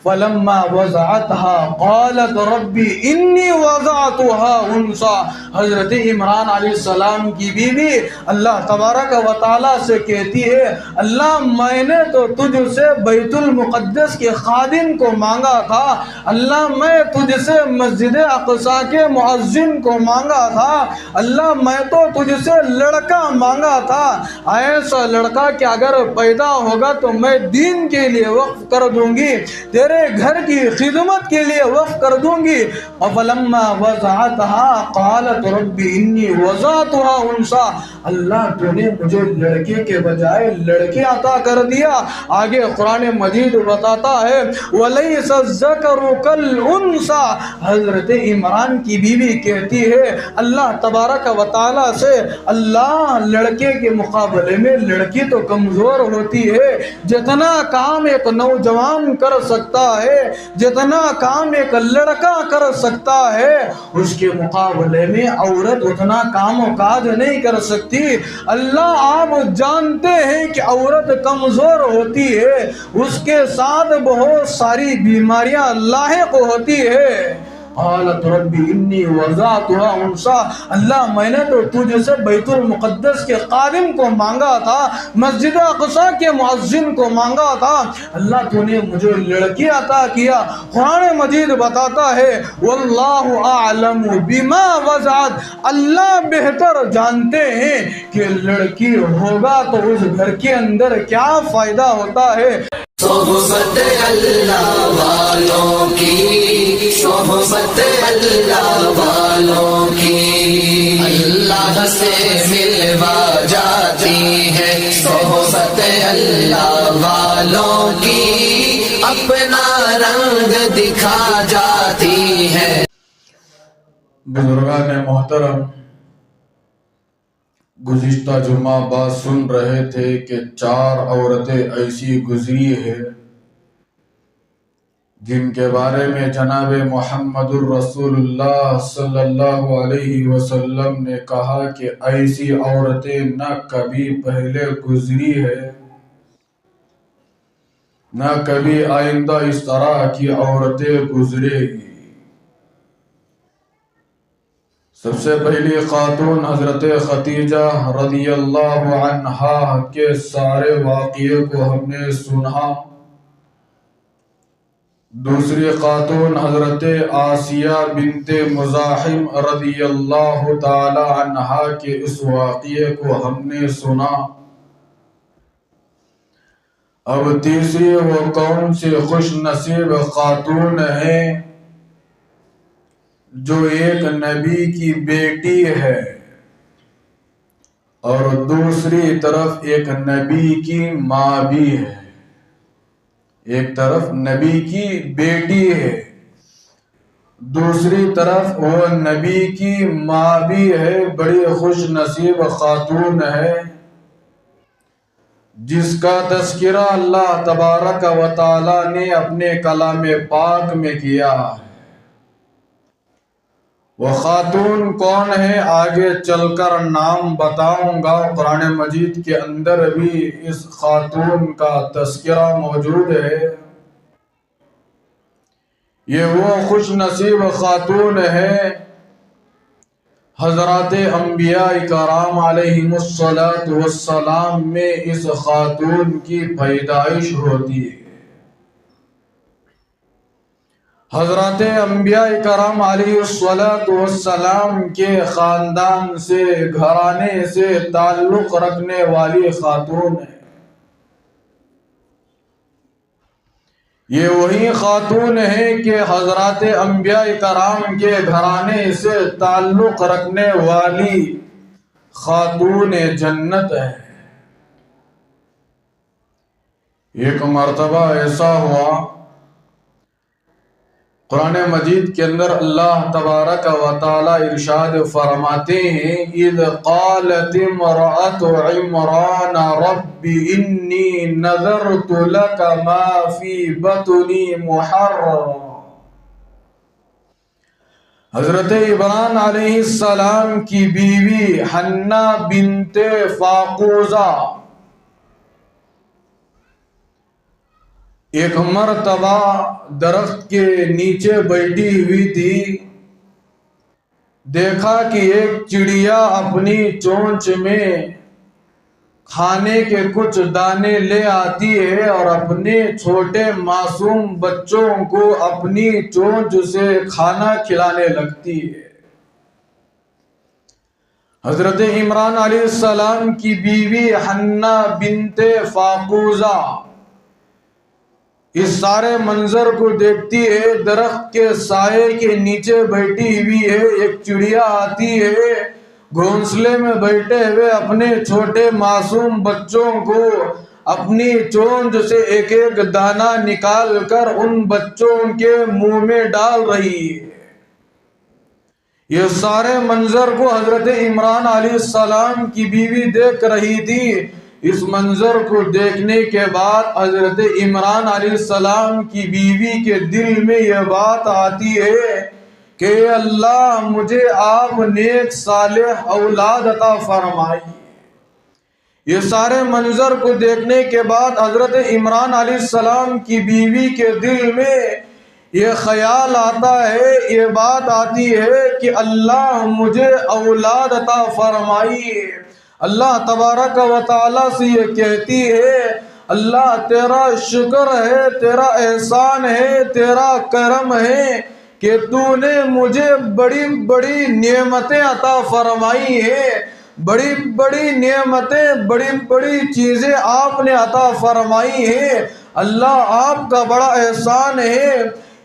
فلما وضعتها قالت ربی انی وضعتها انثى. حضرت عمران علیہ السلام کی بیوی اللہ تبارک و تعالیٰ سے کہتی ہے اللہ میں نے تو تجھ سے بیت المقدس کے خادم کو مانگا تھا، اللہ میں تجھ سے مسجد اقصیٰ کے مؤذن کو مانگا تھا، اللہ میں تو تجھ سے لڑکا مانگا تھا، ایسا لڑکا کہ اگر پیدا ہوگا تو میں دین کے لیے وقف کر دوں گی، تیرے گھر کی خدمت کے لیے وقف کر دوں گی. فلما وضعتها قالت ربی انی وضعتها انثى. اللہ تو نے مجھے لڑکے کے بجائے لڑکی عطا کر دیا. آگے قرآن مجید بتاتا ہے وَلَيْسَ الذَّكَرُ كَالْأُنثَى. حضرت عمران کی بیوی کہتی ہے اللہ تبارک و تعالیٰ سے اللہ لڑکے کے مقابلے میں لڑکی تو کمزور ہوتی ہے، جتنا کام ایک نوجوان کر سکتا ہے، جتنا کام ایک لڑکا کر سکتا ہے، اس کے مقابلے میں عورت اتنا کام و کاج نہیں کر سکتی. اللہ آپ جانتے ہیں کہ عورت کمزور ہوتی ہے، اس کے ساتھ بہت ساری بیماریاں لاحق ہوتی ہے. قالت ربی انی وضعتها انثى. اللہ میں نے تو تجھ سے بیت المقدس کے خادم کو مانگا تھا، مسجد اقصیٰ کے مؤذن کو مانگا تھا، اللہ تو نے مجھے لڑکی عطا کیا. قرآن مجید بتاتا ہے واللہ اعلم بما وضعت. اللہ بہتر جانتے ہیں کہ لڑکی ہوگا تو اس گھر کے اندر کیا فائدہ ہوتا ہے. صحبت اللہ والوں کی، صحبت اللہ والوں کی اللہ سے ملوا جاتی ہے. صحبت اللہ والوں کی اپنا رنگ دکھا جاتی ہے. بزرگان محترم، گزشتہ جمعہ بات سن رہے تھے کہ 4 عورتیں ایسی گزری ہیں جن کے بارے میں جناب محمد الرسول اللہ صلی اللہ علیہ وسلم نے کہا کہ ایسی عورتیں نہ کبھی پہلے گزری ہے نہ کبھی آئندہ اس طرح کی عورتیں گزرے گی. سب سے پہلی خاتون حضرت خدیجہ رضی اللہ عنہا کے سارے واقعے کو ہم نے سنا. دوسری خاتون حضرت آسیہ بنت مزاحم رضی اللہ تعالی عنہا کے اس واقعے کو ہم نے سنا. اب تیسری وہ کون سی خوش نصیب خاتون ہیں جو ایک نبی کی بیٹی ہے اور دوسری طرف ایک نبی کی ماں بھی ہے. ایک طرف نبی کی بیٹی ہے، دوسری طرف وہ نبی کی ماں بھی ہے. بڑی خوش نصیب خاتون ہے جس کا تذکرہ اللہ تبارک و تعالی نے اپنے کلام پاک میں کیا ہے. وہ خاتون کون ہے آگے چل کر نام بتاؤں گا. قرآن مجید کے اندر بھی اس خاتون کا تذکرہ موجود ہے. یہ وہ خوش نصیب خاتون ہے حضرات انبیاء کرام علیہم السلام میں اس خاتون کی پیدائش ہوتی ہے. حضرات انبیاء کرام علیہ السلام کے خاندان سے، گھرانے سے تعلق رکھنے والی خاتون ہے. یہ وہی خاتون ہے کہ حضرات انبیاء کرام کے گھرانے سے تعلق رکھنے والی خاتون جنت ہے. ایک مرتبہ ایسا ہوا، قرآن مجید کے اندر اللہ تبارک و تعالی ارشاد فرماتے ہیں اذ قالت امرأة عمران رب انی نذرت لک ما فی بطنی محررا. حضرت عمران علیہ السلام کی بیوی حنہ بنت فاقوزہ ایک مرتبہ درخت کے نیچے بیٹھی ہوئی تھی، دیکھا کہ ایک چڑیا اپنی چونچ میں کھانے کے کچھ دانے لے آتی ہے اور اپنے چھوٹے معصوم بچوں کو اپنی چونچ سے کھانا کھلانے لگتی ہے۔ حضرت عمران علیہ السلام کی بیوی حنہ بنت فاقوزہ اس سارے منظر کو دیکھتی ہے، درخت کے سائے کے نیچے بیٹھی ہوئی ہے، ایک چڑیا آتی ہے، گھونسلے میں بیٹھے ہوئے اپنے چھوٹے معصوم بچوں کو اپنی چونچ سے ایک ایک دانہ نکال کر ان بچوں کے منہ میں ڈال رہی ہے۔ یہ سارے منظر کو حضرت عمران علیہ السلام کی بیوی دیکھ رہی تھی۔ اس منظر کو دیکھنے کے بعد حضرت عمران علیہ السلام کی بیوی کے دل میں یہ بات آتی ہے کہ اللہ مجھے آپ نیک صالح اولاد عطا فرمائیے۔ یہ سارے منظر کو دیکھنے کے بعد حضرت عمران علیہ السلام کی بیوی کے دل میں یہ خیال آتا ہے، یہ بات آتی ہے کہ اللہ مجھے اولاد عطا فرمائیے۔ اللہ تبارک و تعالیٰ سے یہ کہتی ہے، اللہ تیرا شکر ہے، تیرا احسان ہے، تیرا کرم ہے کہ تو نے مجھے بڑی بڑی نعمتیں عطا فرمائی ہیں، بڑی بڑی نعمتیں، بڑی بڑی چیزیں آپ نے عطا فرمائی ہیں۔ اللہ آپ کا بڑا احسان ہے،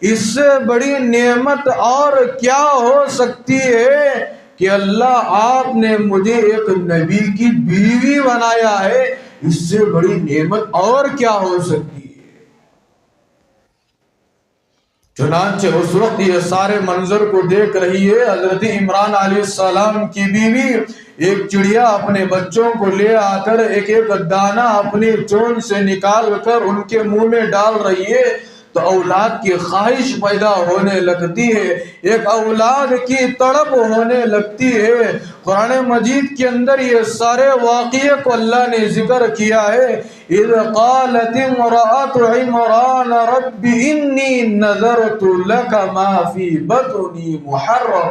اس سے بڑی نعمت اور کیا ہو سکتی ہے کہ اللہ آپ نے مجھے ایک نبی کی بیوی بنایا ہے، اس سے بڑی نعمت اور کیا ہو سکتی ہے۔ چنانچہ اس وقت یہ سارے منظر کو دیکھ رہی ہے حضرت عمران علیہ السلام کی بیوی، ایک چڑیا اپنے بچوں کو لے آ کر ایک ایک دانہ اپنی چونچ سے نکال کر ان کے منہ میں ڈال رہی ہے، تو اولاد کی خواہش پیدا ہونے لگتی ہے، ایک اولاد کی تڑپ ہونے لگتی ہے۔ قرآن مجید کے اندر یہ سارے واقعے کو اللہ نے ذکر کیا ہے، اذ قالت امرأة عمران رب انی نذرت لک ما فی بطنی محررا۔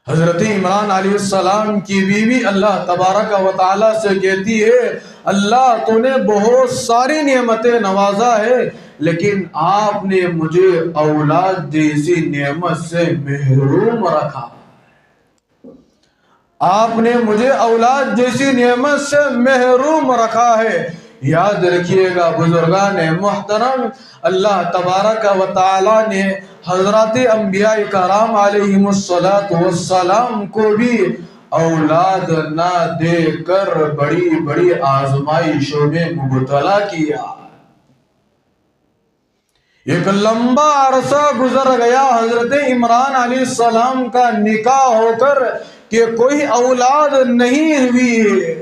حضرت عمران علیہ السلام کی بیوی اللہ تبارک و تعالیٰ سے کہتی ہے، اللہ تو نے بہت ساری نعمتیں نوازا ہے، لیکن آپ نے مجھے اولاد جیسی نعمت سے محروم رکھا، آپ نے مجھے اولاد جیسی نعمت سے محروم رکھا ہے۔ یاد رکھیے گا بزرگان محترم، اللہ تبارک و تعالیٰ نے حضرات انبیاء کرام علیہم السلام کو بھی اولاد نہ دے کر بڑی بڑی آزمائشوں میں مبتلا کیا۔ ایک لمبا عرصہ گزر گیا حضرت عمران علیہ السلام کا نکاح ہو کر کہ کوئی اولاد نہیں ہوئی۔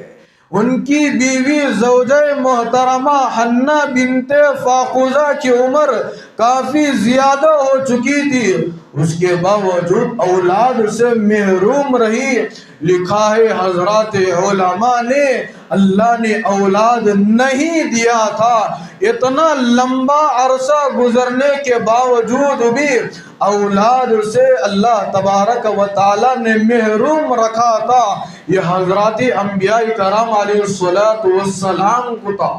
ان کی بیوی زوجہ محترمہ حنہ بنت فاقوزہ کی عمر کافی زیادہ ہو چکی تھی، اس کے باوجود اولاد سے محروم رہی۔ لکھا ہے حضرات علماء نے اللہ نے اولاد نہیں دیا تھا، اتنا لمبا عرصہ گزرنے کے باوجود بھی اولاد سے اللہ تبارک و تعالیٰ نے محروم رکھا تھا۔ یہ حضرات انبیاء کرام علیہ السلام کو تھا،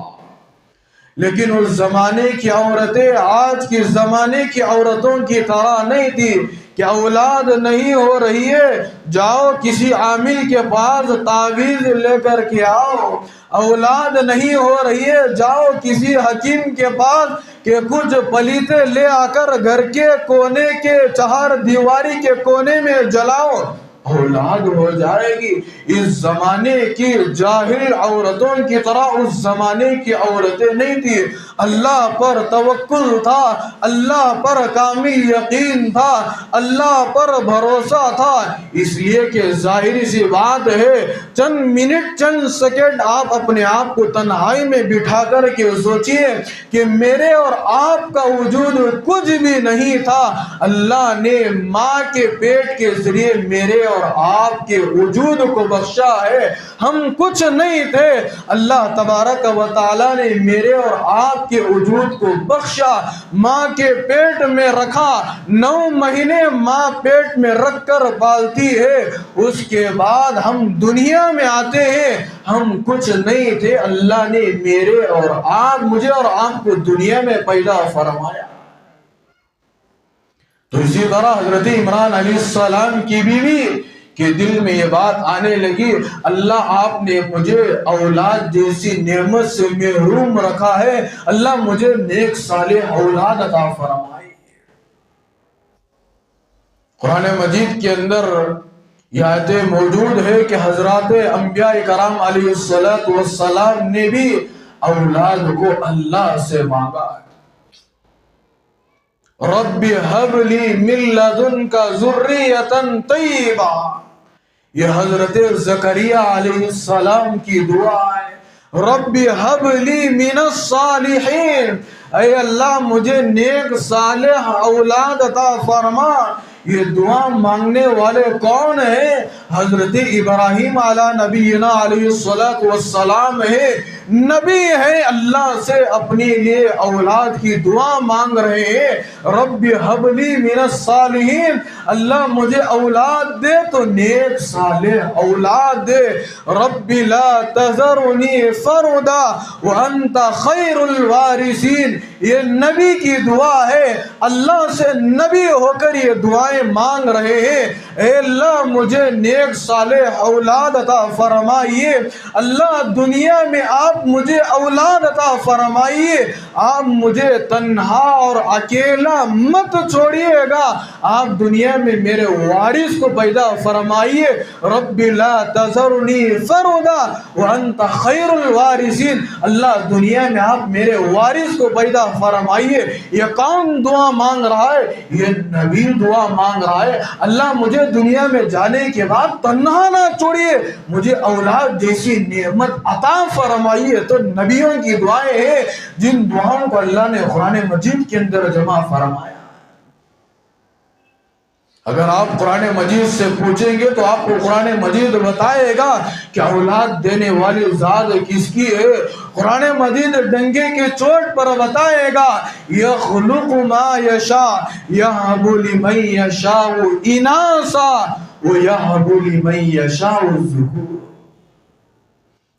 لیکن اس زمانے کی عورتیں آج کے زمانے کی عورتوں کی طرح نہیں تھی کہ اولاد نہیں ہو رہی ہے، جاؤ کسی عامل کے پاس تعویذ لے کر کے آؤ، اولاد نہیں ہو رہی ہے، جاؤ کسی حکیم کے پاس کہ کچھ پلیتے لے آ کر گھر کے کونے کے چہار دیواری کے کونے میں جلاؤ، اولاد ہو جائے گی۔ اس زمانے کی جاہل عورتوں کی طرح اس زمانے کی عورتیں نہیں تھی۔ اللہ پر توکل تھا، اللہ پر کامل یقین تھا، اللہ پر بھروسہ تھا، اس لیے کہ ظاہری سی بات ہے چند منٹ چند سیکنڈ آپ اپنے آپ کو تنہائی میں بٹھا کر کے سوچئے کہ میرے اور آپ کا وجود کچھ بھی نہیں تھا، اللہ نے ماں کے پیٹ کے ذریعے میرے اور آپ کے وجود کو بخشا ہے، ہم کچھ نہیں تھے، اللہ تبارک و تعالیٰ نے میرے اور آپ کے وجود کو بخشا، ماں کے پیٹ میں رکھا، 9 مہینے ماں پیٹ میں رکھ کر پالتی ہے، اس کے بعد ہم دنیا میں آتے ہیں، ہم کچھ نہیں تھے، اللہ نے مجھے اور آپ کو دنیا میں پیدا فرمایا۔ تو اسی طرح حضرت عمران علیہ السلام کی بیوی کے دل میں یہ بات آنے لگی، اللہ آپ نے مجھے اولاد جیسی نعمت سے محروم رکھا ہے، اللہ مجھے نیک صالح اولاد عطا فرمائے۔ قرآن مجید کے اندر یہ آیت موجود ہے کہ حضرات انبیاء کرام علیہ السلام نے بھی اولاد کو اللہ سے مانگا ہے۔ رب ہب لی من لدنک ذریۃ طیبہ، یہ حضرت زکریا علیہ السلام کی دعا ہے، رب ہب لی من الصالحین، اے اللہ مجھے نیک صالح اولاد عطا فرما۔ یہ دعا مانگنے والے کون ہیں؟ حضرت ابراہیم علی نبینا علیہ السلام ہے، نبی ہے، اللہ سے اپنے لیے اولاد کی دعا مانگ رہے ہیں، رب حب لی من الصالحین، اللہ مجھے اولاد دے تو نیک صالح اولاد دے، رب لا تذرنی فردا وانت خیر الوارثین، یہ نبی کی دعا ہے، اللہ سے نبی ہو کر یہ دعائیں مانگ رہے ہیں، اے اللہ مجھے نیک صالح اولاد عطا فرمائیے، اللہ دنیا میں آپ مجھے اولاد عطا فرمائیے، آپ مجھے تنہا اور اکیلا مت چھوڑیے گا، آپ دنیا میں میرے وارث کو پیدا فرمائیے، رب لا تذرنی فردا وانت خیر الوارثین، اللہ دنیا میں آپ میرے وارث کو پیدا فرمائیے۔ یہ کون دعا مانگ رہا ہے؟ یہ نبی دعا مانگ رہا ہے، اللہ مجھے دنیا میں جانے کے بعد تنہا نہ چھوڑیے، مجھے اولاد جیسی نعمت عطا فرمائیے۔ تو نبیوں کی دعائیں ہیں جن دعاؤں کو اللہ نے قرآن مجید کے اندر جمع فرمایا۔ اگر آپ قرآن مجید سے پوچھیں گے تو آپ کو قرآن مجید بتائے گا کہ اولاد دینے والی ذات کس کی ہے۔ قرآن مجید ڈنگے کے چوٹ پر بتائے گا، یخلق ما یشاء یہب لمن یشاء اناثا ویہب لمن یشاء الذکور،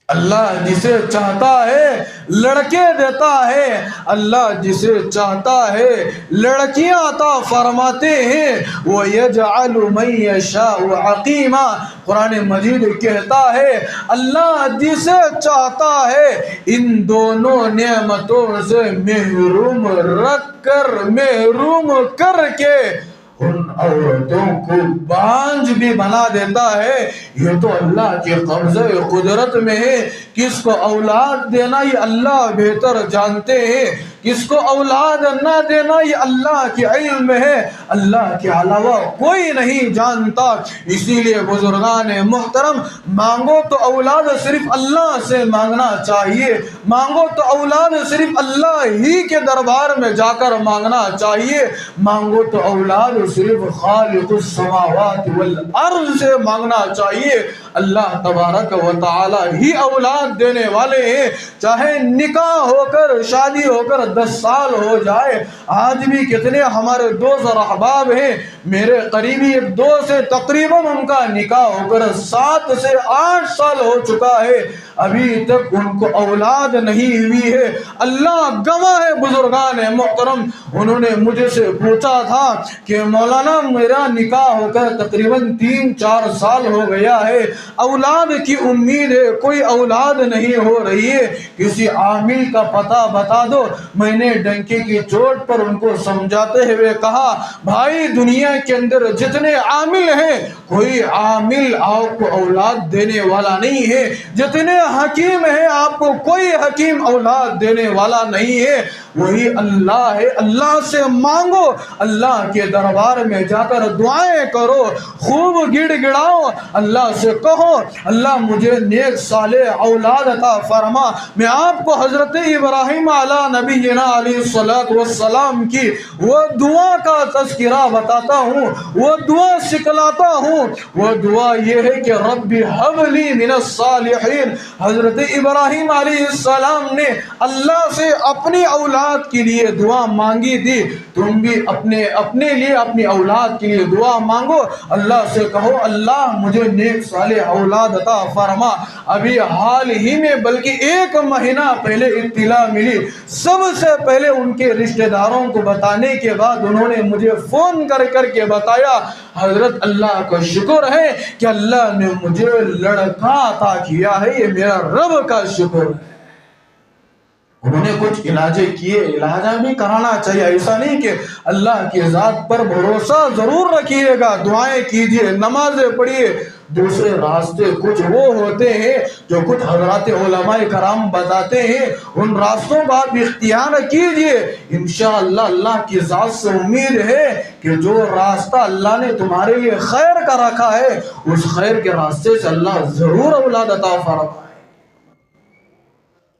اللہ جسے چاہتا ہے لڑکے دیتا ہے، اللہ جسے چاہتا ہے لڑکیاں عطا فرماتے ہیں، وَيَجْعَلُ مَن يَشَاءُ عَقِيمًا، قرآن مجید کہتا ہے اللہ جسے چاہتا ہے ان دونوں نعمتوں سے محروم کر کے ان عورتوں کو بانجھ بھی بنا دیتا ہے۔ یہ تو اللہ کے قبضہ قدرت میں ہے، کس کو اولاد دینا یہ اللہ بہتر جانتے ہیں، کس کو اولاد نہ دینا یہ اللہ کے علم میں ہے، اللہ کے علاوہ کوئی نہیں جانتا۔ اسی لیے بزرگان محترم، مانگو تو اولاد صرف اللہ سے مانگنا چاہیے، مانگو تو اولاد صرف اللہ ہی کے دربار میں جا کر مانگنا چاہیے، مانگو تو اولاد صرف خالق السماوات والارض سے مانگنا چاہیے۔ اللہ تبارک و تعالی ہی اولاد دینے والے ہیں، چاہے نکاح ہو کر شادی ہو کر 10 سال ہو جائے۔ آج بھی کتنے ہمارے دوست اور احباب ہیں، میرے قریبی ایک دوست ہے، تقریباً ان کا نکاح ہو کر 7 سے 8 سال ہو چکا ہے، ابھی تک ان کو اولاد نہیں ہوئی ہے۔ اللہ گواہ ہے بزرگان محترم، انہوں نے مجھے سے پوچھا تھا کہ مولانا میرا نکاح ہو کر تقریباً 3-4 سال ہو گیا ہے، اولاد کی امید ہے، کوئی اولاد نہیں ہو رہی ہے، کسی عامل کا پتہ بتا دو۔ میں نے ڈنکے کی چوٹ پر ان کو سمجھاتے ہوئے کہا بھائی دنیا کے اندر جتنے عامل ہیں کوئی عامل آپ کو اولاد دینے والا نہیں ہے، جتنے حکیم ہے، آپ کو کوئی حکیم اولاد دینے والا نہیں ہے، وہی اللہ ہے۔ اللہ سے مانگو، اللہ کے دربار میں جا کر دعائیں کرو، خوب گڑ گڑاؤ، اللہ سے کہو اللہ مجھے نیک صالح اولاد عطا فرما۔ میں آپ کو حضرت ابراہیم علی نبینا علیہ السلام کی وہ دعا کا تذکرہ بتاتا ہوں، وہ دعا سکھلاتا ہوں۔ وہ دعا یہ ہے کہ رب ہب لی من الصالحین۔ حضرت ابراہیم علیہ السلام نے اللہ سے اپنی اولاد کے لیے دعا مانگی تھی، تم بھی اپنے لیے اپنی اولاد کے لیے دعا مانگو، اللہ سے کہو اللہ مجھے نیک صالح اولاد عطا فرما۔ ابھی حال ہی میں بلکہ 1 مہینہ پہلے اطلاع ملی، سب سے پہلے ان کے رشتہ داروں کو بتانے کے بعد انہوں نے مجھے فون کر کے بتایا حضرت اللہ کا شکر ہے کہ اللہ نے مجھے لڑکا عطا کیا ہے، یہ میرا رب کا شکر ہے۔ انہوں نے کچھ علاجیں کیے، علاجہ بھی کرانا چاہیے، ایسا نہیں کہ اللہ کی ذات پر بھروسہ ضرور رکھیے گا، دعائیں کیجئے، نمازیں پڑھیے۔ دوسرے راستے کچھ وہ ہوتے ہیں جو کچھ حضرات علماء کرام بتاتے ہیں، ان راستوں کا آپ اختیار کیجئے، انشاءاللہ اللہ کی ذات سے امید ہے کہ جو راستہ اللہ نے تمہارے لیے خیر کا رکھا ہے اس خیر کے راستے سے اللہ ضرور اولاد عطا فرمائے۔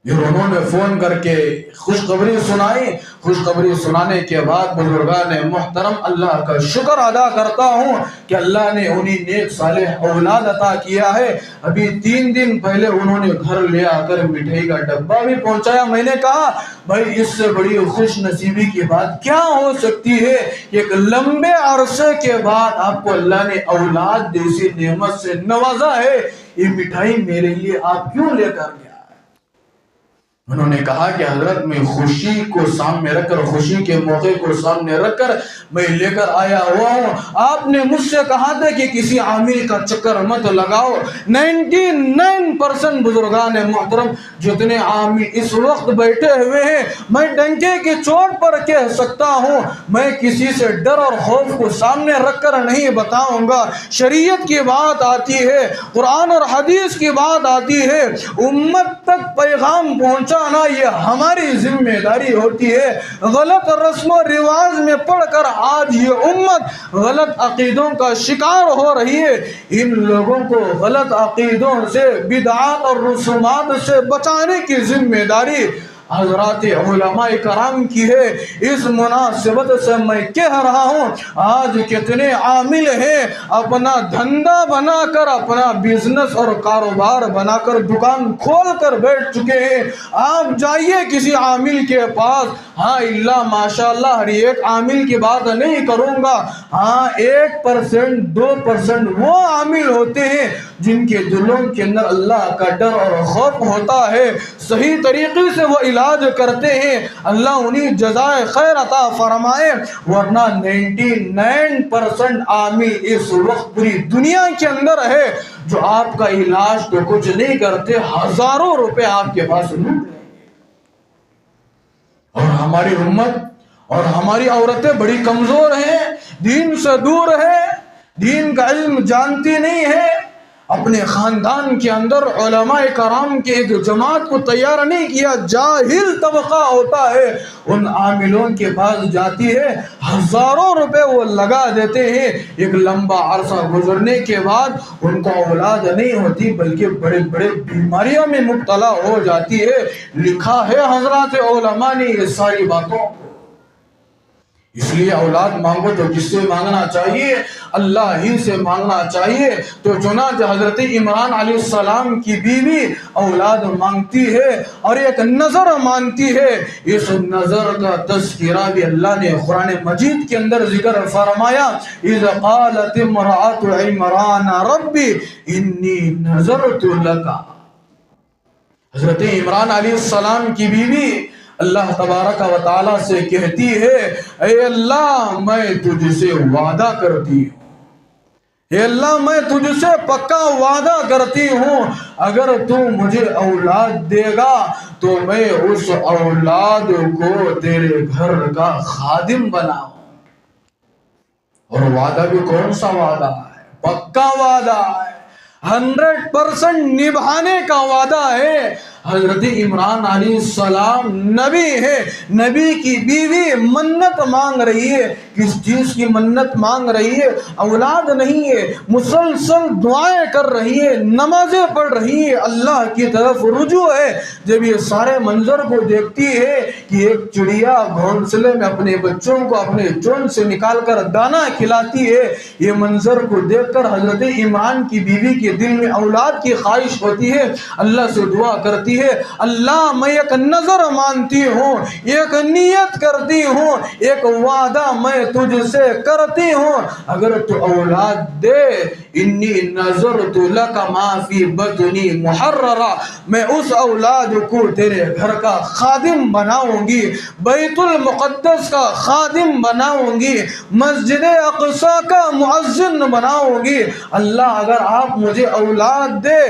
پھر انہوں نے فون کر کے خوشخبری سنائی، خوشخبری سنانے کے بعد بزرگان محترم اللہ کا شکر ادا کرتا ہوں کہ اللہ نے انہیں نیک صالح اولاد عطا کیا ہے۔ ابھی 3 دن پہلے انہوں نے گھر لے آ کر مٹھائی کا ڈبہ بھی پہنچایا۔ میں نے کہا بھائی اس سے بڑی خوش نصیبی کی بات کیا ہو سکتی ہے، ایک لمبے عرصے کے بعد آپ کو اللہ نے اولاد جیسی نعمت سے نوازا ہے، یہ مٹھائی میرے لیے آپ کیوں لے کر گیا؟ انہوں نے کہا کہ حضرت میں خوشی کو سامنے رکھ کر، خوشی کے موقع کو سامنے رکھ کر میں لے کر آیا ہوا ہوں۔ آپ نے مجھ سے کہا تھا کہ کسی عامل کا چکر مت لگاؤ۔ 99% بزرگان محترم جتنے عامل اس وقت بیٹھے ہوئے ہیں، میں ڈنکے کی چوٹ پر کہہ سکتا ہوں، میں کسی سے ڈر اور خوف کو سامنے رکھ کر نہیں بتاؤں گا۔ شریعت کی بات آتی ہے، قرآن اور حدیث کی بات آتی ہے، امت تک پیغام پہنچا یہ ہماری ذمہ داری ہوتی ہے۔ غلط رسم و رواج میں پڑھ کر آج یہ امت غلط عقیدوں کا شکار ہو رہی ہے۔ ان لوگوں کو غلط عقیدوں سے، بدعات اور رسومات سے بچانے کی ذمہ داری حضرات علماء کرام کی ہے۔ اس مناسبت سے میں کہہ رہا ہوں، آج کتنے عامل ہیں اپنا دھندا بنا کر، اپنا بزنس اور کاروبار بنا کر دکان کھول کر بیٹھ چکے ہیں۔ آپ جائیے کسی عامل کے پاس، ہاں اللہ ماشاءاللہ ہر ایک عامل کی بات نہیں کروں گا، ہاں 1% 2% وہ عامل ہوتے ہیں جن کے دلوں کے اندر اللہ کا ڈر اور خوف ہوتا ہے، صحیح طریقے سے وہ علاج کرتے ہیں، اللہ انہیں جزائے خیر عطا فرمائے۔ ورنہ 99% عامل اس وقت پوری دنیا کے اندر ہے جو آپ کا علاج تو کچھ نہیں کرتے، ہزاروں روپے آپ کے پاس لوٹ لیں گے۔ اور ہماری امت اور ہماری عورتیں بڑی کمزور ہیں، دین سے دور ہے، دین کا علم جانتی نہیں ہے، اپنے خاندان کے اندر علماء کرام کے ایک جماعت کو تیار نہیں کیا، جاہل طبقہ ہوتا ہے، ان عاملوں کے پاس جاتی ہے، ہزاروں روپے وہ لگا دیتے ہیں، ایک لمبا عرصہ گزرنے کے بعد ان کو اولاد نہیں ہوتی بلکہ بڑے بڑے بیماریوں میں مبتلا ہو جاتی ہے۔ لکھا ہے حضرات علماء نے یہ ساری باتوں، اس لیے اولاد مانگو تو جس سے مانگنا چاہیے اللہ ہی سے مانگنا چاہیے۔ تو چنانچہ حضرت عمران علیہ السلام کی بیوی اولاد مانگتی ہے اور ایک نظر مانگتی ہے، اس نظر کا تذکرہ بھی اللہ نے قرآن مجید کے اندر ذکر فرمایا، اذ قالت امرأة عمران ربی انی نظرت لک۔ حضرت عمران علیہ السلام کی بیوی اللہ تبارک و تعالیٰ سے کہتی ہے، اے اللہ میں تجھ سے وعدہ کرتی ہوں، اے اللہ میں تجھ سے پکا وعدہ کرتی ہوں، اگر تو مجھے اولاد دے گا تو میں اس اولاد کو تیرے گھر کا خادم بناؤں۔ اور وعدہ بھی کون سا وعدہ ہے؟ پکا وعدہ ہے۔ 100% نبھانے کا وعدہ ہے۔ حضرت عمران علیہ السلام نبی ہے، نبی کی بیوی منت مانگ رہی ہے۔ کس چیز کی منت مانگ رہی ہے؟ اولاد نہیں ہے، مسلسل دعائیں کر رہی ہے، نمازیں پڑھ رہی ہے، اللہ کی طرف رجوع ہے۔ جب یہ سارے منظر کو دیکھتی ہے کہ ایک چڑیا گھونسلے میں اپنے بچوں کو اپنے چون سے نکال کر دانا کھلاتی ہے، یہ منظر کو دیکھ کر حضرت عمران کی بیوی کے دل میں اولاد کی خواہش ہوتی ہے، اللہ سے دعا کرتی ہے، اللہ میں ایک نظر مانتی ہوں، ایک نیت کرتی ہوں، ایک وعدہ میں تجھ سے کرتی ہوں، اگر تو اولاد دے، انی نظرت لک ما فی بطنی محررا، میں اس اولاد کو تیرے گھر کا خادم بناؤں گی، بیت المقدس کا خادم بناؤں گی، مسجد اقصی کا مؤذن بناؤں گی۔ اللہ اگر آپ مجھے اولاد دے،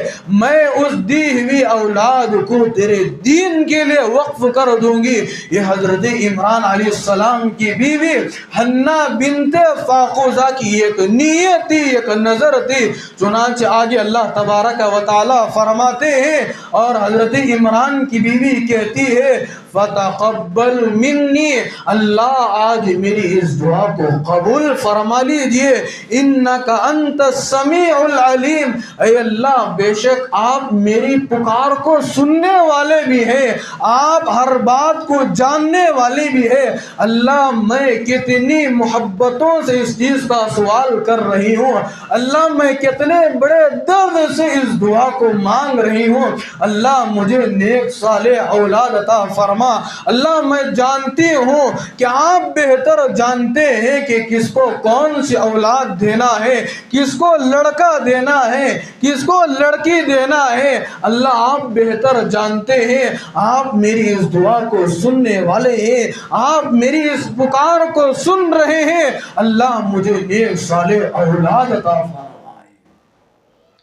میں اس دی ہوئی اولاد کو تیرے دین کے لیے وقف کر دوں گی۔ یہ حضرت عمران علیہ السلام کی بیوی حنہ بنت فاقوزہ کی ایک نیت تھی، ایک نظر تھی۔ چنانچہ آگے اللہ تبارک و تعالی فرماتے ہیں اور حضرت عمران کی بیوی کہتی ہے فَتَقَبَّلْ مِنِّي، اللہ آج میری اس دعا کو قبول فرما لیجئے، اِنَّكَ أَنْتَ السَّمِيعُ الْعَلِيمُ، اے اللہ بے شک آپ میری پکار کو سننے والے بھی ہیں، آپ ہر بات کو جاننے والے بھی ہیں۔ اللہ میں کتنی محبتوں سے اس چیز کا سوال کر رہی ہوں، اللہ میں کتنے بڑے درد سے اس دعا کو مانگ رہی ہوں، اللہ مجھے نیک صالح اولاد عطا فرما۔ اللہ میں جانتی ہوں کہ آپ بہتر جانتے ہیں کہ کس کو کون سی اولاد دینا ہے، کس کو لڑکا دینا ہے، کس کو لڑکی دینا ہے، اللہ آپ بہتر جانتے ہیں۔ آپ میری اس دعا کو سننے والے ہیں، آپ میری اس پکار کو سن رہے ہیں، اللہ مجھے نیک صالح اولاد عطا فرما۔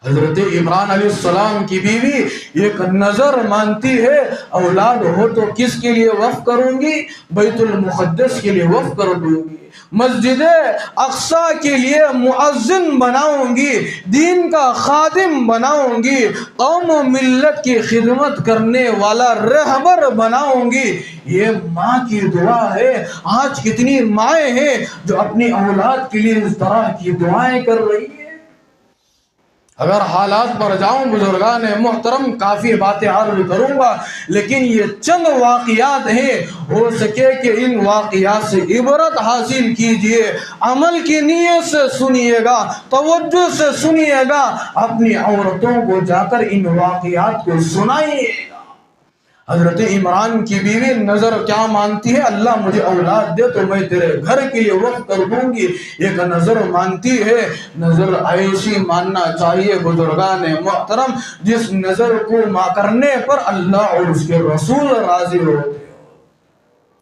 حضرت عمران علیہ السلام کی بیوی ایک نظر مانتی ہے، اولاد ہو تو کس کے لیے وقف کروں گی؟ بیت المقدس کے لیے وقف کر دوں گی، مسجد اقصی کے لیے مؤذن بناؤں گی، دین کا خادم بناؤں گی، قوم و ملت کی خدمت کرنے والا رہبر بناؤں گی۔ یہ ماں کی دعا ہے۔ آج کتنی مائیں ہیں جو اپنی اولاد کے لیے اس طرح کی دعائیں کر رہی ہیں۔ اگر حالات پر جاؤں بزرگان محترم کافی باتیں عرض کروں گا، لیکن یہ چند واقعات ہیں، ہو سکے کہ ان واقعات سے عبرت حاصل کیجئے، عمل کی نیت سے سنیے گا، توجہ سے سنیے گا، اپنی عورتوں کو جا کر ان واقعات کو سنائیے گا۔ حضرت عمران کی بیوی نظر کیا مانتی ہے؟ اللہ مجھے اولاد دے تو میں تیرے گھر کے لیے وقف کر دوں گی، ایک نظر مانتی ہے۔ نظر ایسی ماننا چاہیے بزرگان محترم جس نظر کو کرنے پر اللہ اور اس کے رسول راضی ہوتے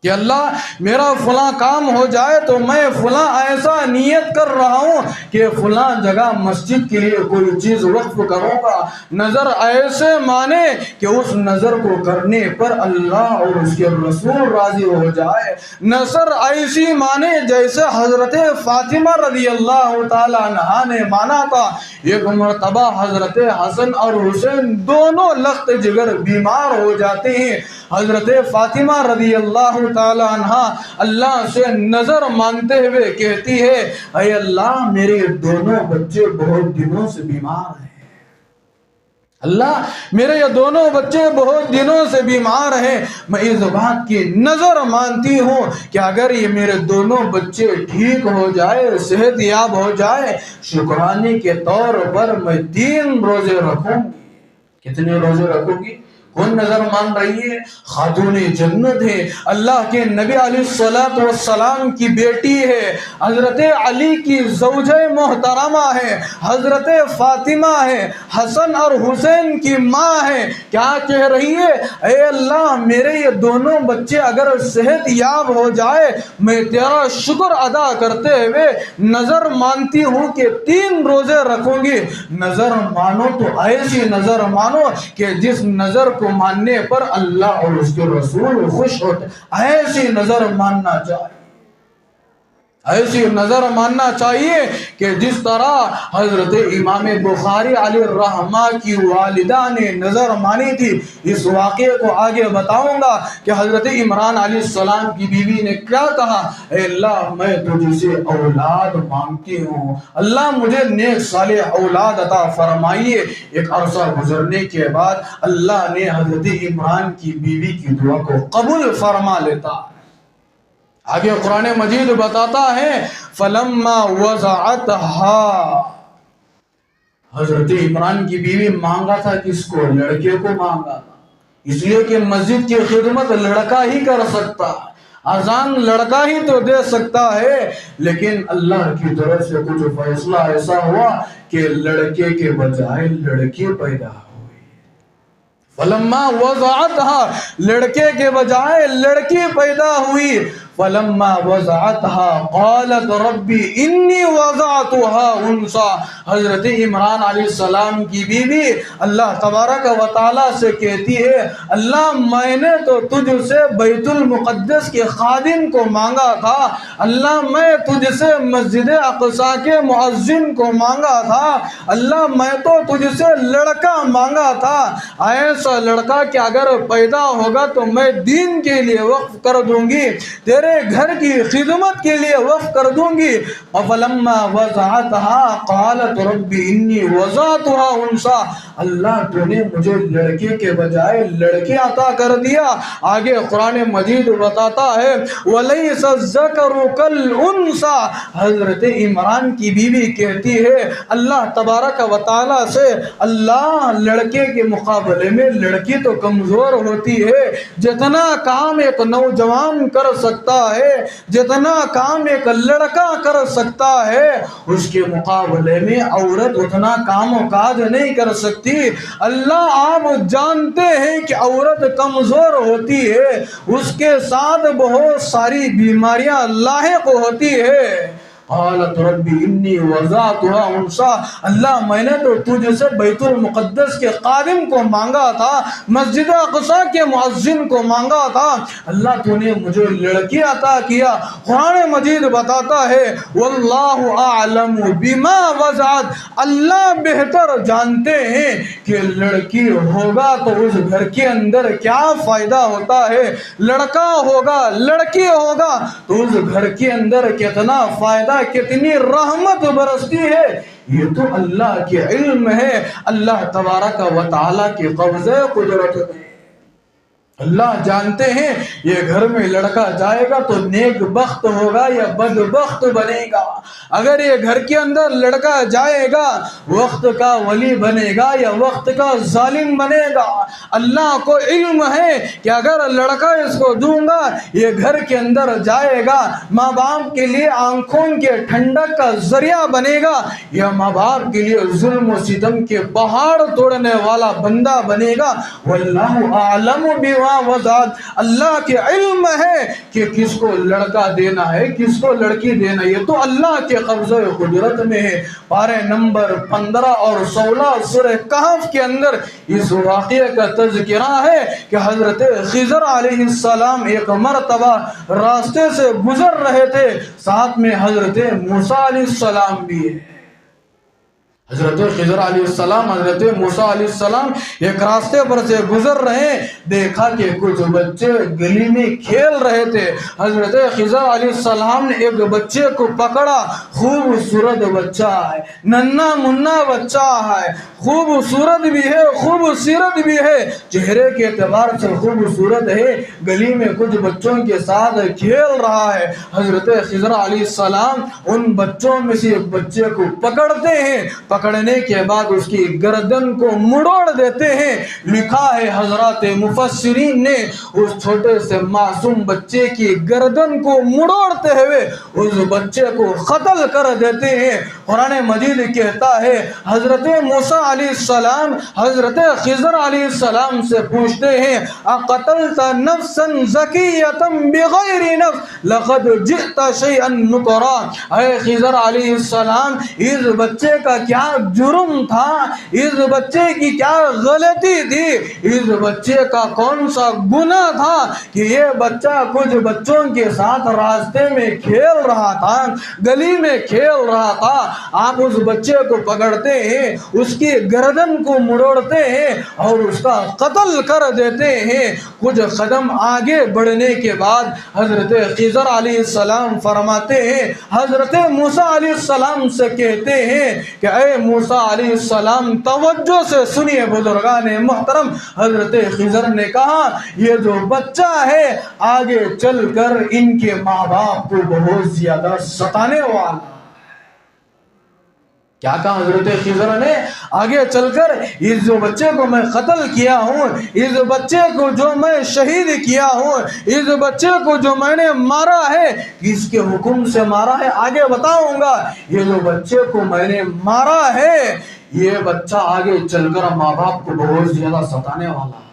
کہ اللہ میرا فلاں کام ہو جائے تو میں فلاں ایسا نیت کر رہا ہوں کہ فلاں جگہ مسجد کے لیے کوئی چیز وقف کروں گا۔ نظر ایسے مانے کہ اس نظر کو کرنے پر اللہ اور اس کے رسول راضی ہو جائے۔ نظر ایسی مانے جیسے حضرت فاطمہ رضی اللہ تعالی عنہا نے مانا تھا۔ ایک مرتبہ حضرت حسن اور حسین دونوں لخت جگر بیمار ہو جاتے ہیں۔ حضرت فاطمہ رضی اللہ تعالی عنہ اللہ سے نظر مانتے ہوئے کہتی ہے اے اللہ میرے دونوں بچے بہت دنوں سے بیمار ہیں، اللہ میرے یہ دونوں بچے بہت دنوں سے بیمار ہیں، میں اس بات کی نظر مانتی ہوں کہ اگر یہ میرے دونوں بچے ٹھیک ہو جائے، صحت یاب ہو جائے، شکرانے کے طور پر میں 3 روزے رکھوں گی۔ کتنے روزے رکھوں گی؟ کون نظر مان رہی ہے؟ خاتون جنت ہے، اللہ کے نبی علیہ السلام کی بیٹی ہے، حضرت علی کی زوجہ محترمہ ہے، حضرت فاطمہ ہے، حسن اور حسین کی ماں ہے۔ کیا کہہ رہی ہے؟ اے اللہ میرے یہ دونوں بچے اگر صحت یاب ہو جائے، میں تیرا شکر ادا کرتے ہوئے نظر مانتی ہوں کہ 3 روزے رکھوں گی۔ نظر مانو تو ایسی نظر مانو کہ جس نظر کو ماننے پر اللہ اور اس کے رسول خوش ہوتے، ایسی نظر ماننا چاہیے۔ ایسی نظر ماننا چاہیے کہ جس طرح حضرت امام بخاری علیہ الرحمہ کی والدہ نے نظر مانی تھی۔ اس واقعے کو آگے بتاؤں گا کہ حضرت عمران علیہ السلام کی بیوی نے کیا کہا، اے اللہ میں تجھ سے اولاد مانگتی ہوں، اللہ مجھے نیک صالح اولاد عطا فرمائیے۔ ایک عرصہ گزرنے کے بعد اللہ نے حضرت عمران کی بیوی کی دعا کو قبول فرما لیتا۔ آگے قرآن مجید بتاتا ہے فلما وضعتها، حضرت عمران کی بیوی مانگا تھا کس کو؟ لڑکے کو مانگا تھا، اس لیے کہ مسجد کی خدمت لڑکا ہی کر سکتا، اذان لڑکا ہی تو دے سکتا ہے، لیکن اللہ کی طرف سے کچھ فیصلہ ایسا ہوا کہ لڑکے کے بجائے لڑکی پیدا ہوئی۔ فلما وضعتها، لڑکے کے بجائے لڑکی پیدا ہوئی۔ فلما وضعتها قالت ربی انی وضعتها انثى، حضرت عمران علیہ السلام کی بیوی اللہ تبارک و تعالیٰ سے کہتی ہے اللہ میں نے تو تجھ سے بیت المقدس کے خادم کو مانگا تھا، اللہ میں تجھ سے مسجد اقصی کے مؤذن کو مانگا تھا، اللہ میں تو تجھ سے لڑکا مانگا تھا، ایسا لڑکا کہ اگر پیدا ہوگا تو میں دین کے لیے وقف کر دوں گی، تیرے گھر کی خدمت کے لیے وقف کر دوں گی۔ فلما وضعتها قالت ربی انی وضعتها انثى، اللہ تو نے مجھے لڑکے کے بجائے لڑکی عطا کر دیا۔ آگے قرآن مجید بتاتا ہے وَلَيْسَ الذَّكَرُ كَالْأُنثَى، حضرت عمران کی بیوی کہتی ہے اللہ تبارک و تعالیٰ سے اللہ لڑکے کے مقابلے میں لڑکی تو کمزور ہوتی ہے، جتنا کام ایک نوجوان کر سکتا ہے، جتنا کام ایک لڑکا کر سکتا ہے، اس کے مقابلے میں عورت اتنا کام و کاج نہیں کر سکتی۔ اللہ آپ جانتے ہیں کہ عورت کمزور ہوتی ہے، اس کے ساتھ بہت ساری بیماریاں لاحق ہوتی ہے۔ قالت ربی انی وضعتها انثى، اللہ میں نے تو تجھ سے بیت المقدس کے خادم کو مانگا تھا، مسجد اقصی کے مؤذن کو مانگا تھا، اللہ تو نے مجھے لڑکی عطا کیا۔ قرآن مجید بتاتا ہے واللہ اعلم بما وضعت، اللہ بہتر جانتے ہیں کہ لڑکی ہوگا تو اس گھر کے اندر کیا فائدہ ہوتا ہے، لڑکا ہوگا لڑکی ہوگا تو اس گھر کے اندر کتنا فائدہ، کتنی رحمت برستی ہے، یہ تو اللہ کے علم ہے، اللہ تبارک و تعالیٰ کے قبضہ قدرت ہے۔ اللہ جانتے ہیں یہ گھر میں لڑکا جائے گا تو نیک بخت ہوگا یا بدبخت بنے گا، اگر یہ گھر کے اندر لڑکا جائے گا وقت کا ولی بنے گا یا وقت کا ظالم بنے گا۔ اللہ کو علم ہے کہ اگر لڑکا اس کو دوں گا یہ گھر کے اندر جائے گا، ماں باپ کے لیے آنکھوں کے ٹھنڈک کا ذریعہ بنے گا، یا ماں باپ کے لیے ظلم و ستم کے پہاڑ توڑنے والا بندہ بنے گا۔ واللہ اعلم بما وضعت، اللہ کے علم ہے کہ کس کو لڑکا دینا ہے کس کو لڑکی دینا، یہ تو اللہ کے قبضہ قدرت میں ہے۔ پارے نمبر 15 اور 16 سورہ کہف کے اندر اس واقعے کا تذکرہ ہے کہ حضرت خضر علیہ السلام ایک مرتبہ راستے سے گزر رہے تھے، ساتھ میں حضرت موسیٰ علیہ السلام بھی ہے۔ حضرت خضر علیہ السلام حضرت موسیٰ علیہ السلام ایک راستے پر سے گزر رہے، دیکھا کہ کچھ بچے گلی میں کھیل رہے تھے۔ حضرت خضر علیہ السلام نے ایک بچے کو پکڑا، خوبصورت بچہ ہے، ننھا منا بچہ ہے، خوبصورت بھی ہے خوبصورت بھی ہے، چہرے کے اعتبار سے خوبصورت ہے، گلی میں کچھ بچوں کے ساتھ کھیل رہا ہے۔ حضرت خضر علیہ السلام ان بچوں میں سے ایک بچے کو پکڑتے ہیں، پکڑنے کے بعد اس کی گردن کو مڑوڑ دیتے ہیں۔ لکھا ہے حضرات مفسرین نے اس چھوٹے سے معصوم بچے کی گردن کو مڑوڑتے ہوئے اس بچے کو قتل کر دیتے ہیں۔ قرآن مجید کہتا ہے حضرت موسیٰ علیہ السلام حضرت خضر علیہ السلام سے پوچھتے ہیں اقتلت نفسا زکیۃ بغیر نفس لقد جئت شیئا نکرا، اے خضر علیہ السلام اس بچے کا کیا جرم تھا، اس بچے کی کیا غلطی تھی، اس بچے کا کون سا گناہ تھا کہ یہ بچہ کچھ بچوں کے ساتھ راستے میں کھیل رہا تھا، گلی میں کھیل رہا تھا، آپ اس بچے کو پکڑتے ہیں، اس کی گردن کو مڑوڑتے ہیں اور اس کا قتل کر دیتے ہیں۔ کچھ قدم آگے بڑھنے کے بعد حضرت خضر علیہ السلام فرماتے ہیں، حضرت موسیٰ علیہ السلام سے کہتے ہیں کہ اے موسیٰ علیہ السلام توجہ سے سنیے بزرگان محترم۔ حضرت خضر نے کہا یہ جو بچہ ہے آگے چل کر ان کے ماں باپ کو بہت زیادہ ستانے والا۔ کیا کہا حضرت خضر نے؟ آگے چل کر اس جو بچے کو میں قتل کیا ہوں، اس بچے کو جو میں شہید کیا ہوں، اس بچے کو جو میں نے مارا ہے، کس کے حکم سے مارا ہے آگے بتاؤں گا۔ یہ جو بچے کو میں نے مارا ہے یہ بچہ آگے چل کر ماں باپ کو بہت زیادہ ستانے والا ہے،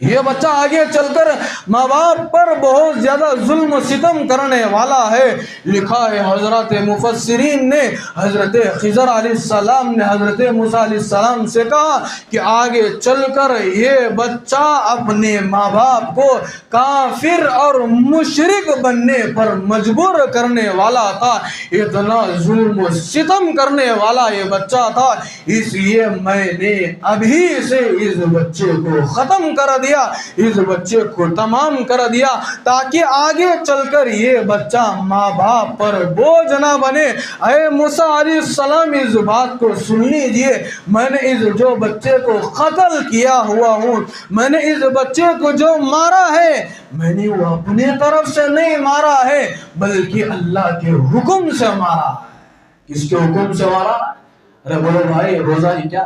یہ بچہ آگے چل کر ماں باپ پر بہت زیادہ ظلم و ستم کرنے والا ہے۔ لکھا ہے حضرات مفسرین نے، حضرت خضر علیہ السلام نے حضرت موسیٰ علیہ السلام سے کہا کہ آگے چل کر یہ بچہ اپنے ماں باپ کو کافر اور مشرک بننے پر مجبور کرنے والا تھا، اتنا ظلم و ستم کرنے والا یہ بچہ تھا، اس لیے میں نے ابھی سے اس بچے کو ختم کر دیا، اس بچے کو تمام کر دیا تاکہ آگے چل کر یہ بچہ ماں باپ پر بوجھ نہ بنے۔ اے موسیٰ علیہ السلام اس بات کو سن لیجئے، میں نے اس جو بچے کو قتل کیا ہوا ہوں، میں نے اس بچے کو جو مارا ہے میں نے وہ اپنے طرف سے نہیں مارا ہے بلکہ اللہ کے حکم سے مارا۔ کس کے حکم سے مارا؟ ارے بولو بھائی، روزہ ہی کیا؟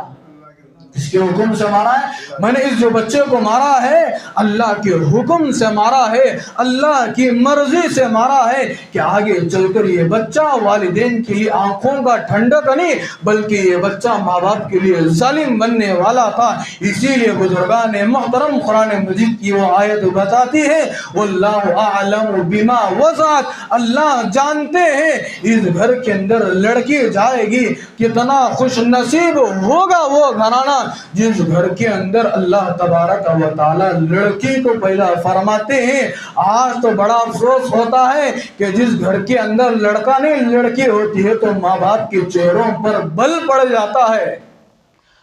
اس کے حکم سے مارا ہے۔ میں نے اس جو بچے کو مارا ہے اللہ کے حکم سے مارا ہے، اللہ کی مرضی سے مارا ہے کہ آگے چل کر یہ بچہ والدین کے لیے آنکھوں کا ٹھنڈک نہیں بلکہ یہ بچہ ماں باپ کے لیے ظالم بننے والا تھا۔ اسی لیے بزرگان محترم قرآن مجید کی وہ آیت بتاتی ہے واللہ اعلم بما وضعت، اللہ جانتے ہیں اس گھر کے اندر لڑکی جائے گی، کتنا خوش نصیب ہوگا وہ گھرانہ جس گھر کے اندر اللہ تبارک و تعالی لڑکی کو پیدا فرماتے ہیں۔ آج تو بڑا افسوس ہوتا ہے کہ جس گھر کے اندر لڑکا نہیں لڑکی ہوتی ہے تو ماں باپ کے چہروں پر بل پڑ جاتا ہے۔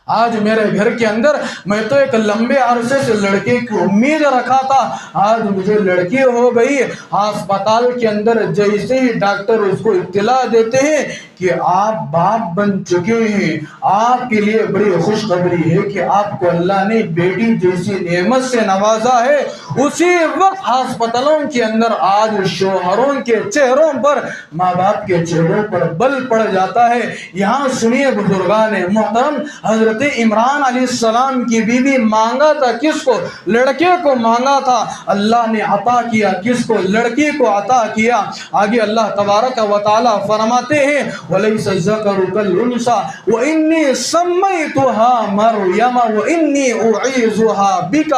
آج میرے گھر کے اندر میں تو ایک لمبے عرصے سے لڑکے کی امید رکھا تھا، آج مجھے لڑکی ہو گئی۔ ہسپتال کے اندر جیسے ہی ڈاکٹر اس کو اطلاع دیتے ہیں کہ آپ باپ بن چکے ہیں، آپ کے لیے بڑی خوشخبری ہے کہ آپ کو اللہ نے بیٹی جیسی نعمت سے نوازا ہے، اسی وقت ہسپتالوں کے اندر آج شوہروں کے چہروں پر، ماں باپ کے چہروں پر بل پڑ جاتا ہے۔ یہاں سنیے بزرگان محترم، حضرت عمران علیہ السلام کی بیوی مانگا تھا کس کو؟ لڑکے کو مانگا تھا، اللہ نے عطا کیا کس کو؟ لڑکی کو عطا کیا۔ آگے اللہ تبارک و تعالی فرماتے ہیں وَلَيْسَ الذَّكَرُ كَالْأُنثَىٰ وَإِنِّي سَمَّيْتُهَا مَرْيَمَ وَإِنِّي أُعِيذُهَا بِكَ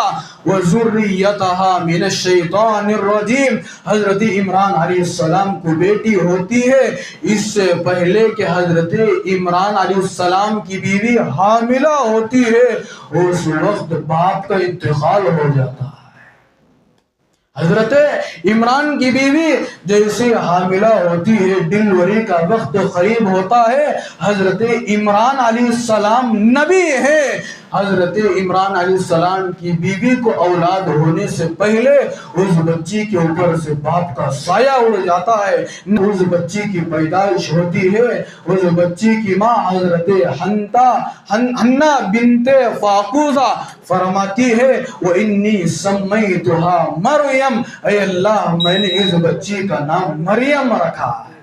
وَذُرِّيَّتَهَا مِنَ الشَّيْطَانِ الرَّجِيمِ۔ حضرت عمران علیہ السلام کو بیٹی ہوتی ہے، اس سے پہلے کہ حضرت عمران علیہ السلام کی بیوی حاملہ ہوتی ہے اس وقت باپ کا انتقال ہو جاتا ہے۔ حضرت عمران کی بیوی جیسے حاملہ ہوتی ہے، ڈلیوری کا وقت قریب ہوتا ہے، حضرت عمران علیہ السلام نبی ہے، حضرت عمران علیہ السلام کی بیوی کو اولاد ہونے سے پہلے اس بچی کے اوپر سے باپ کا سایہ اڑ جاتا ہے۔ اس بچی کی پیدائش ہوتی ہے، اس بچی کی ماں حضرت حنا بنت فاقوزہ فرماتی ہے وَإِنِّي سَمَّيْتُهَا مریم، اے اللہ میں نے اس بچی کا نام مریم رکھا ہے۔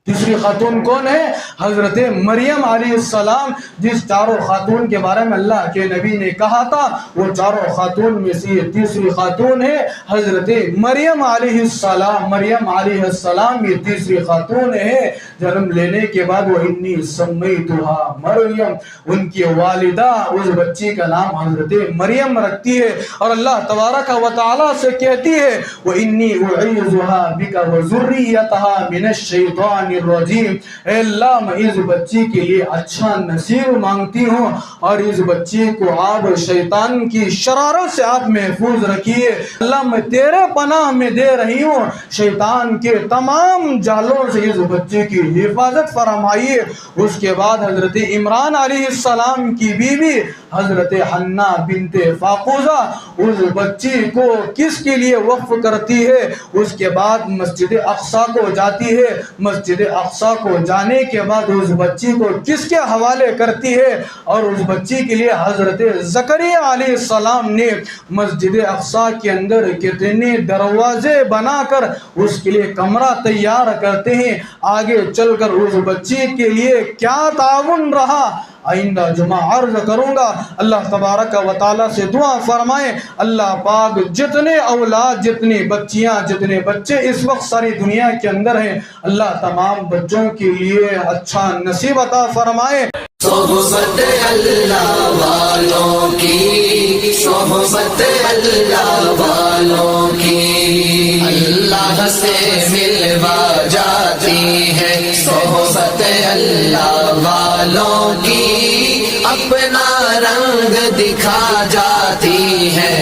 تیسری خاتون کون ہے؟ حضرت مریم علیہ السلام، جس چاروں خاتون کے بارے میں اللہ کے نبی نے کہا تھا وہ چاروں خاتون میں سے یہ تیسری خاتون ہے حضرت مریم علیہ السلام۔ مریم علیہ السلام یہ تیسری خاتون ہے۔ جنم لینے کے بعد وَإِنِّي سَمَّيْتُهَا مریم، ان کی والدہ اس بچی کا نام حضرت مریم رکھتی ہے اور اللہ تبارک و تعالی سے کہتی ہے وَإِنِّي أُعِيذُهَا بِكَ وَذُرِّيَّتَهَا مِنَ الشَّيْطَانِ الرجیم۔ اے اللہ میں اس بچی کے لیے اچھا نصیب مانگتی ہوں اور اس بچی کو آپ شیطان کی شرارت سے آپ محفوظ رکھیے۔ اللہ میں تیرے پناہ میں دے رہی ہوں، شیطان کے تمام جالوں سے اس بچے کی حفاظت فرمائیے۔ اس کے بعد حضرت عمران علیہ السلام کی بیوی حضرت حنہ بنت فاقوزہ اس بچی کو کس کے لیے وقف کرتی ہے؟ اس کے بعد مسجد اقصیٰ کو جاتی ہے۔ مسجد اقصیٰ کو جانے کے بعد اس بچی کو کس کے حوالے کرتی ہے؟ اور اس بچی کے لیے حضرت زکریا علیہ السلام نے مسجد اقصیٰ کے اندر کتنے دروازے بنا کر اس کے لیے کمرہ تیار کرتے ہیں۔ آگے چل کر اس بچی کے لیے کیا تعاون رہا آئندہ جمعہ عرض کروں گا۔ اللہ تبارک و تعالیٰ سے دعا فرمائیں اللہ پاک جتنے اولاد، جتنی بچیاں، جتنے بچے اس وقت ساری دنیا کے اندر ہیں، اللہ تمام بچوں کے لیے اچھا نصیب عطا فرمائے۔ صحبت اللہ والوں کی، صحبت اللہ والوں کی اللہ سے ملوا جاتی ہے، صحبت اللہ والوں کی اپنا رنگ دکھا جاتی ہے۔